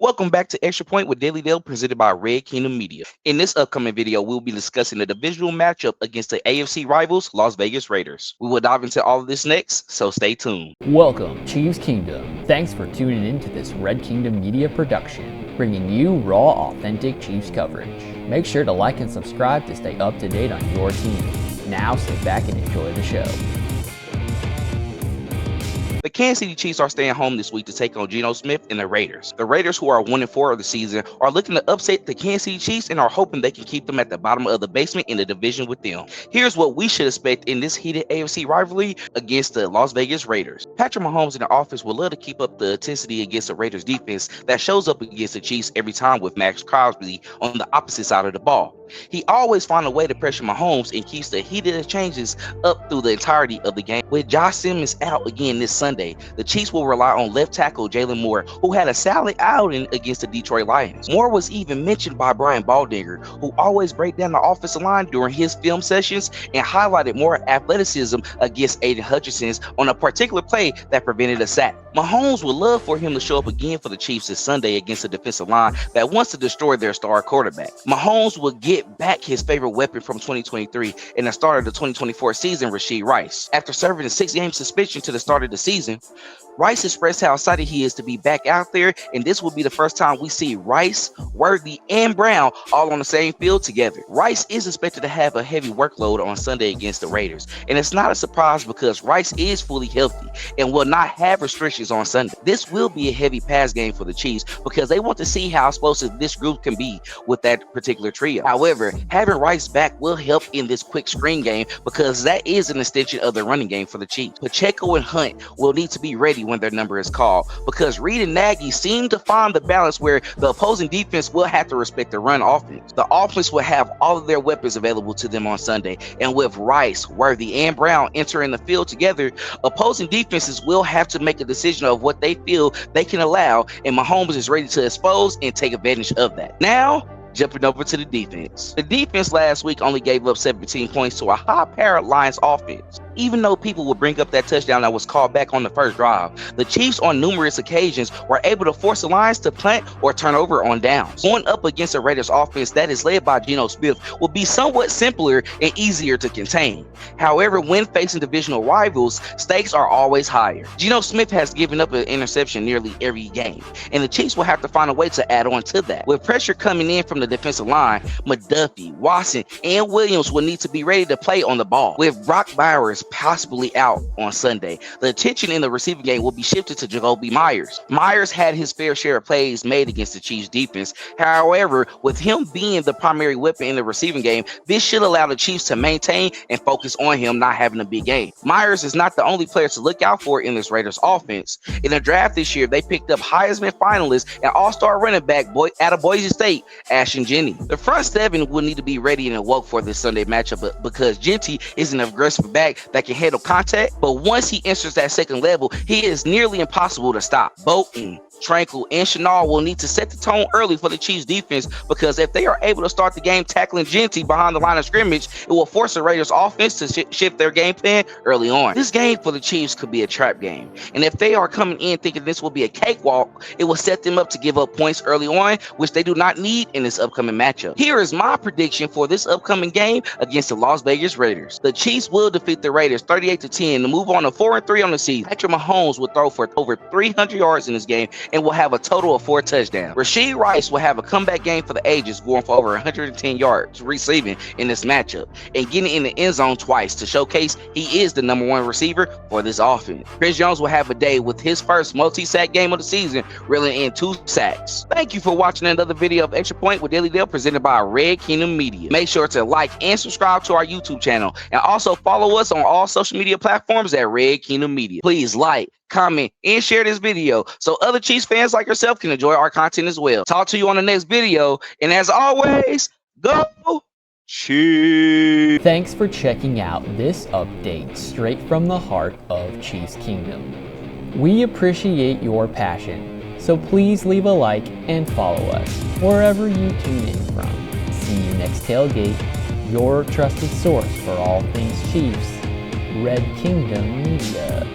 Welcome back to Extra Point with Daily Dale presented by Red Kingdom Media. In this upcoming video, we'll be discussing the divisional matchup against the AFC rivals, Las Vegas Raiders. We will dive into all of this next, so stay tuned. Welcome, Chiefs Kingdom. Thanks for tuning in to this Red Kingdom Media production, bringing you raw, authentic Chiefs coverage. Make sure to like and subscribe to stay up to date on your team. Now sit back and enjoy the show. The Kansas City Chiefs are staying home this week to take on Geno Smith and the Raiders. The Raiders, who are 1-4 of the season, are looking to upset the Kansas City Chiefs and are hoping they can keep them at the bottom of the basement in the division with them. Here's what we should expect in this heated AFC rivalry against the Las Vegas Raiders. Patrick Mahomes and the offense will love to keep up the intensity against the Raiders defense that shows up against the Chiefs every time with Max Crosby on the opposite side of the ball. He always finds a way to pressure Mahomes and keeps the heated exchanges up through the entirety of the game. With Josh Simmons out again this Sunday, the Chiefs will rely on left tackle Jalen Moore, who had a solid outing against the Detroit Lions. Moore was even mentioned by Brian Baldinger, who always break down the offensive line during his film sessions and highlighted more athleticism against Aiden Hutchinson on a particular play that prevented a sack. Mahomes would love for him to show up again for the Chiefs this Sunday against a defensive line that wants to destroy their star quarterback. Mahomes will get back his favorite weapon from 2023 and the start of the 2024 season, Rashee Rice. After serving a 6-game suspension to the start of the season, Rice expressed how excited he is to be back out there, and this will be the first time we see Rice, Worthy, and Brown all on the same field together. Rice is expected to have a heavy workload on Sunday against the Raiders, and it's not a surprise because Rice is fully healthy and will not have restrictions on Sunday. This will be a heavy pass game for the Chiefs because they want to see how explosive this group can be with that particular trio. However, having Rice back will help in this quick screen game because that is an extension of the running game for the Chiefs. Pacheco and Hunt will need to be ready when their number is called because Reed and Nagy seem to find the balance where the opposing defense will have to respect the run offense. The offense will have all of their weapons available to them on Sunday, and with Rice, Worthy, and Brown entering the field together, opposing defenses will have to make a decision of what they feel they can allow, and Mahomes is ready to expose and take advantage of that. Now, jumping over to the defense. The defense last week only gave up 17 points to a high-powered Lions offense. Even though people will bring up that touchdown that was called back on the first drive, the Chiefs on numerous occasions were able to force the Lions to punt or turn over on downs. Going up against the Raiders offense that is led by Geno Smith will be somewhat simpler and easier to contain. However, when facing divisional rivals, stakes are always higher. Geno Smith has given up an interception nearly every game, and the Chiefs will have to find a way to add on to that. With pressure coming in from the defensive line, McDuffie, Watson, and Williams will need to be ready to play on the ball. With Brock Bowers possibly out on Sunday, the attention in the receiving game will be shifted to Jacoby Myers. Myers had his fair share of plays made against the Chiefs defense. However, with him being the primary weapon in the receiving game, this should allow the Chiefs to maintain and focus on him not having a big game. Myers is not the only player to look out for in this Raiders offense. In the draft this year, they picked up Heisman finalist and all-star running back out of Boise State, Ashton Jennings. The front seven will need to be ready and awoke for this Sunday matchup because Genty is an aggressive back that can handle contact, but once he enters that second level, he is nearly impossible to stop. Bolton, Tranquil, and Chenal will need to set the tone early for the Chiefs defense because if they are able to start the game tackling Genty behind the line of scrimmage, it will force the Raiders offense to shift their game plan early on. This game for the Chiefs could be a trap game, and if they are coming in thinking this will be a cakewalk, it will set them up to give up points early on, which they do not need in this upcoming matchup. Here is my prediction for this upcoming game against the Las Vegas Raiders. The Chiefs will defeat the Raiders 38-10 to move on to 4-3 on the season. Patrick Mahomes will throw for over 300 yards in this game and will have a total of 4 touchdowns. Rashee Rice will have a comeback game for the ages, going for over 110 yards receiving in this matchup and getting in the end zone twice to showcase he is the #1 receiver for this offense. Chris Jones will have a day with his first multi-sack game of the season, reeling in 2 sacks. Thank you for watching another video of Extra Point with Daily Dale presented by Red Kingdom Media. Make sure to like and subscribe to our YouTube channel and also follow us on all social media platforms at Red Kingdom Media. Please like, comment, and share this video so other Chiefs fans like yourself can enjoy our content as well. Talk to you on the next video, and as always, go Chiefs! Thanks for checking out this update straight from the heart of Chiefs Kingdom. We appreciate your passion, so please leave a like and follow us wherever you tune in from. See you next tailgate, your trusted source for all things Chiefs, Red Kingdom Media.